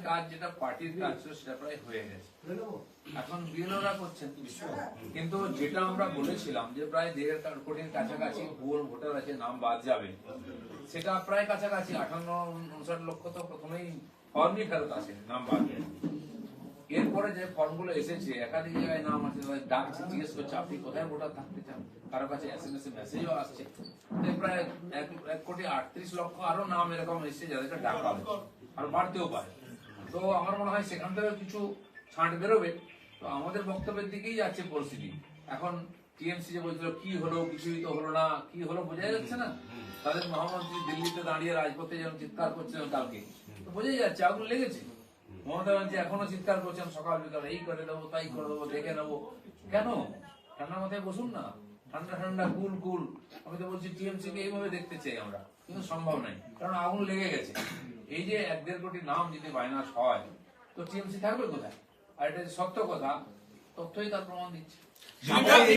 কাজ যেটা পার্টির কাজ ছিল সেটা প্রায় হয়ে গেছে, এখন বিএলওরা করছেন। কিন্তু যেটা আমরা বলেছিলাম যে প্রায় 1.5 কোটির কাছাকাছি ভুয়ো ভোটার আছে, নাম বাদ যাবে, সেটা প্রায় কাছাকাছি 58-59 লক্ষ তো প্রথমেই ফর্মই ফেরত আসে, নাম বাদ। এরপরে যে ফর্মগুলো এসেছে একাধিক জায়গায় নাম আছে, ডাকছে, জিজ্ঞেস করছে আপনি কোথায় ভোটার থাকতে চান, কারো কাছে SMS মেসেজও আসছে। প্রায় 1,38,00,000 আরো নাম এরকম এসছে যাদেরকে ডাকা হবে, আর বাড়তেও পারে। তো আমার মনে হয় সেখান থেকে কিছু ছাঁট বেরোবে। তো আমাদের বক্তব্যের দিকেই যাচ্ছে পরিস্থিতি। এখন টিএমসি যে বলছিল কি হলো, কিছুই তো হলো না, কি হলো বোঝা যাচ্ছে না। তাদের মহামন্ত্রী দিল্লিতে দাঁড়িয়ে রাজপথে যেমন চিৎকার করছিলেন কালকে, তো বোঝাই যাচ্ছে আগুন লেগেছে। মমতা ব্যানার্জি এখনো চিৎকার করছেন সকাল বিকাল, এই করে দেবো, তাই করে দেবো, দেখে নেবো। কেন? ঠান্ডা মাথায় বসুন না, ঠান্ডা ঠান্ডা কুল কুল। আমি তো বলছি টিএমসি কে এইভাবে দেখতে চাই আমরা, কিন্তু সম্ভব নাই, কারণ আগুন লেগে গেছে। এই যে 1-1.5 কোটি নাম যদি মাইনাস হয়, তো টিএমসি থাকবে কোথায়? আর এটা সত্য কথা, তথ্যই তার প্রমাণ দিচ্ছে।